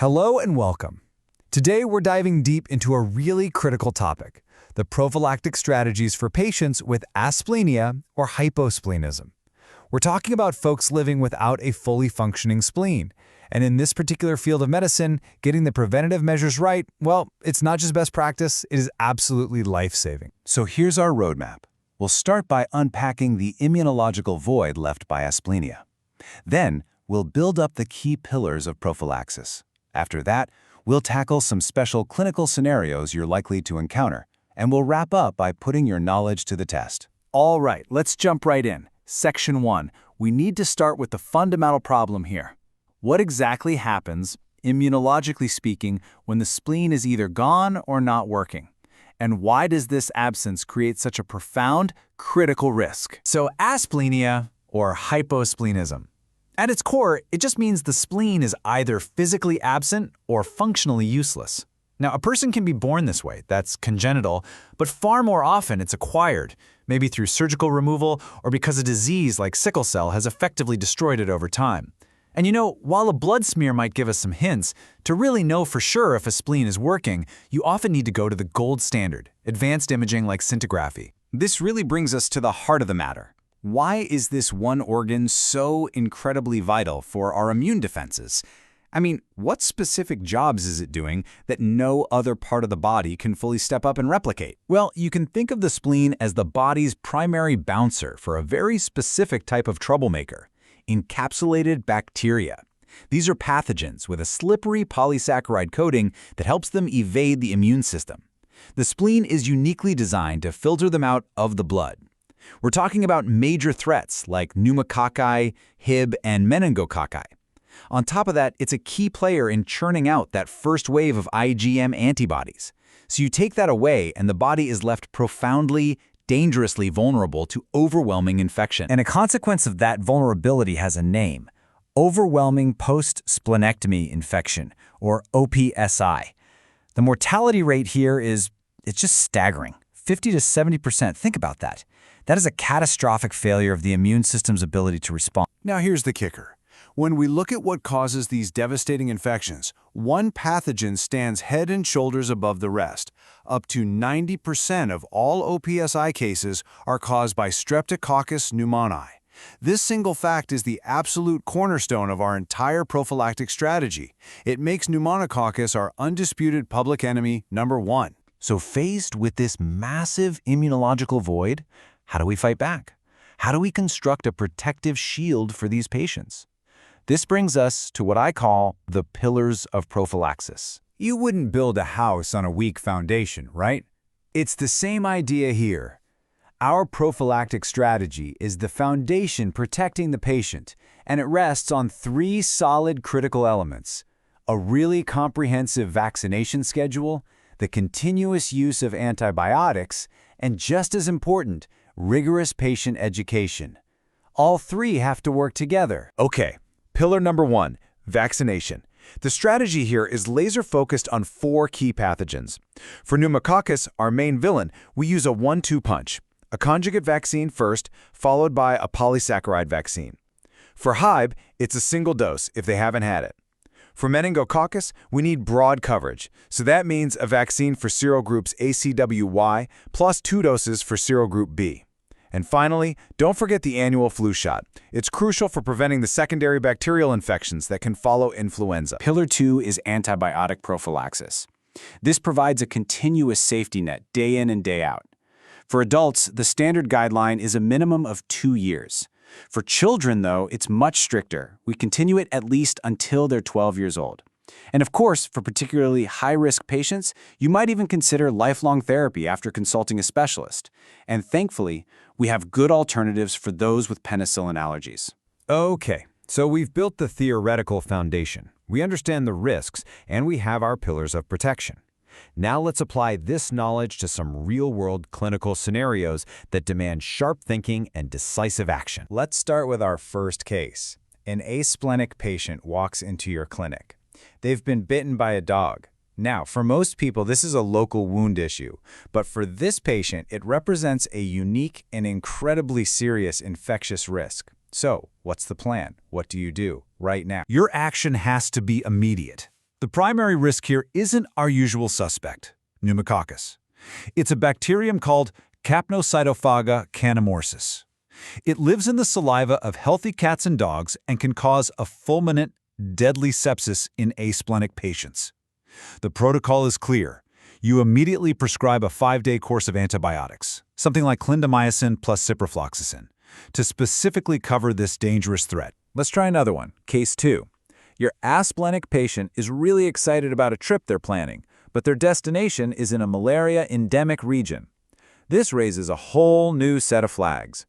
Hello and welcome. Today we're diving deep into a really critical topic, the prophylactic strategies for patients with asplenia or hyposplenism. We're talking about folks living without a fully functioning spleen. And in this particular field of medicine, getting the preventative measures right, well, it's not just best practice, it is absolutely life-saving. So here's our roadmap. We'll start by unpacking the immunological void left by asplenia. Then, we'll build up the key pillars of prophylaxis. After that, we'll tackle some special clinical scenarios you're likely to encounter, and we'll wrap up by putting your knowledge to the test. All right, let's jump right in. Section 1. We need to start with the fundamental problem here. What exactly happens, immunologically speaking, when the spleen is either gone or not working? And why does this absence create such a profound, critical risk? So asplenia, or hyposplenism. At its core, it just means the spleen is either physically absent or functionally useless. Now, a person can be born this way, that's congenital, but far more often it's acquired, maybe through surgical removal or because a disease like sickle cell has effectively destroyed it over time. And you know, while a blood smear might give us some hints, to really know for sure if a spleen is working, you often need to go to the gold standard, advanced imaging like scintigraphy. This really brings us to the heart of the matter. Why is this one organ so incredibly vital for our immune defenses? I mean, what specific jobs is it doing that no other part of the body can fully step up and replicate? Well, you can think of the spleen as the body's primary bouncer for a very specific type of troublemaker, encapsulated bacteria. These are pathogens with a slippery polysaccharide coating that helps them evade the immune system. The spleen is uniquely designed to filter them out of the blood. We're talking about major threats like pneumococci, Hib, and meningococci. On top of that, it's a key player in churning out that first wave of IgM antibodies. So you take that away and the body is left profoundly, dangerously vulnerable to overwhelming infection. And a consequence of that vulnerability has a name: Overwhelming Post-Splenectomy Infection, or OPSI. The mortality rate here it's just staggering. 50 to 70%. Think about that. That is a catastrophic failure of the immune system's ability to respond. Now here's the kicker. When we look at what causes these devastating infections, one pathogen stands head and shoulders above the rest. Up to 90% of all OPSI cases are caused by Streptococcus pneumoniae. This single fact is the absolute cornerstone of our entire prophylactic strategy. It makes pneumococcus our undisputed public enemy #1. So faced with this massive immunological void, how do we fight back? How do we construct a protective shield for these patients? This brings us to what I call the pillars of prophylaxis. You wouldn't build a house on a weak foundation, right? It's the same idea here. Our prophylactic strategy is the foundation protecting the patient, and it rests on 3 solid critical elements: a really comprehensive vaccination schedule, the continuous use of antibiotics, and just as important, rigorous patient education. All 3 have to work together. Okay, pillar number 1, vaccination. The strategy here is laser-focused on 4 key pathogens. For pneumococcus, our main villain, we use a 1-2 punch: a conjugate vaccine first, followed by a polysaccharide vaccine. For Hib, it's a single dose if they haven't had it. For meningococcus, we need broad coverage, so that means a vaccine for serogroups ACWY plus 2 doses for serogroup B. And finally, don't forget the annual flu shot. It's crucial for preventing the secondary bacterial infections that can follow influenza. Pillar 2 is antibiotic prophylaxis. This provides a continuous safety net day in and day out. For adults, the standard guideline is a minimum of 2 years. For children, though, it's much stricter. We continue it at least until they're 12 years old. And of course, for particularly high-risk patients, you might even consider lifelong therapy after consulting a specialist. And thankfully, we have good alternatives for those with penicillin allergies. Okay, so we've built the theoretical foundation. We understand the risks, and we have our pillars of protection. Now let's apply this knowledge to some real-world clinical scenarios that demand sharp thinking and decisive action. Let's start with our first case. An asplenic patient walks into your clinic. They've been bitten by a dog. Now, for most people, this is a local wound issue, but for this patient, it represents a unique and incredibly serious infectious risk. So, what's the plan? What do you do right now? Your action has to be immediate. The primary risk here isn't our usual suspect, pneumococcus. It's a bacterium called Capnocytophaga canimorsus. It lives in the saliva of healthy cats and dogs and can cause a fulminant, deadly sepsis in asplenic patients. The protocol is clear. You immediately prescribe a 5-day course of antibiotics, something like clindamycin plus ciprofloxacin, to specifically cover this dangerous threat. Let's try another one. Case 2. Your asplenic patient is really excited about a trip they're planning, but their destination is in a malaria-endemic region. This raises a whole new set of flags.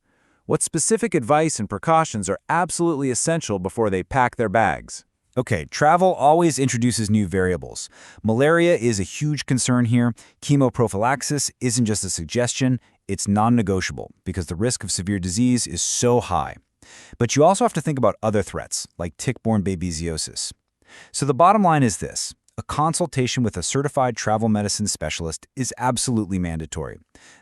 What specific advice and precautions are absolutely essential before they pack their bags? Okay, travel always introduces new variables. Malaria is a huge concern here. Chemoprophylaxis isn't just a suggestion, it's non-negotiable because the risk of severe disease is so high. But you also have to think about other threats, like tick-borne babesiosis. So the bottom line is this. A consultation with a certified travel medicine specialist is absolutely mandatory.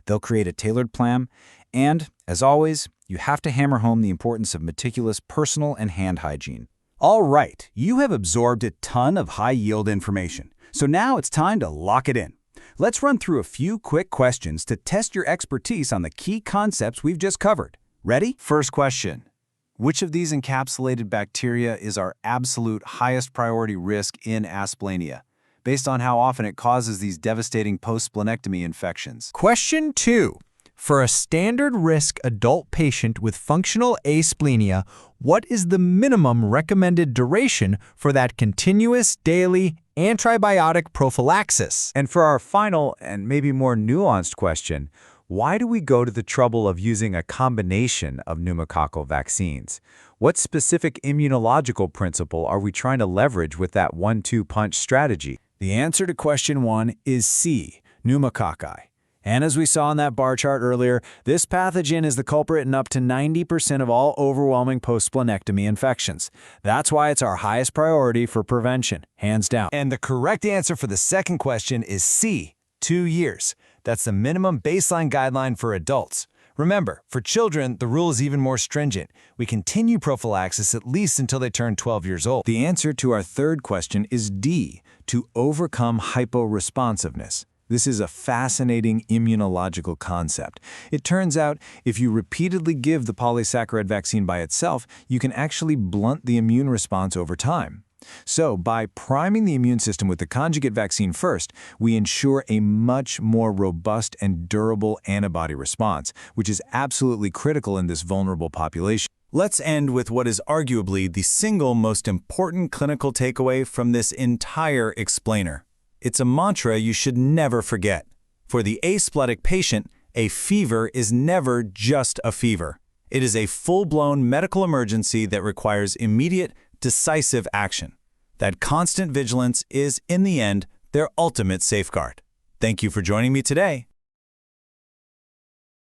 They'll create a tailored plan, and, as always, you have to hammer home the importance of meticulous personal and hand hygiene. All right, you have absorbed a ton of high-yield information, so now it's time to lock it in. Let's run through a few quick questions to test your expertise on the key concepts we've just covered. Ready? First question. Which of these encapsulated bacteria is our absolute highest priority risk in Asplenia, based on how often it causes these devastating post-splenectomy infections? Question 2. For a standard risk adult patient with functional asplenia, what is the minimum recommended duration for that continuous daily antibiotic prophylaxis? And for our final and maybe more nuanced question, why do we go to the trouble of using a combination of pneumococcal vaccines? What specific immunological principle are we trying to leverage with that 1-2 punch strategy? The answer to question 1 is C, pneumococci. And as we saw in that bar chart earlier, this pathogen is the culprit in up to 90% of all overwhelming post-splenectomy infections. That's why it's our highest priority for prevention, hands down. And the correct answer for the second question is C, 2 years. That's the minimum baseline guideline for adults. Remember, for children, the rule is even more stringent. We continue prophylaxis at least until they turn 12 years old. The answer to our third question is D, to overcome hyporesponsiveness. This is a fascinating immunological concept. It turns out if you repeatedly give the polysaccharide vaccine by itself, you can actually blunt the immune response over time. So, by priming the immune system with the conjugate vaccine first, we ensure a much more robust and durable antibody response, which is absolutely critical in this vulnerable population. Let's end with what is arguably the single most important clinical takeaway from this entire explainer. It's a mantra you should never forget. For the aspletic patient, a fever is never just a fever. It is a full-blown medical emergency that requires immediate, decisive action. That constant vigilance is, in the end, their ultimate safeguard. Thank you for joining me today.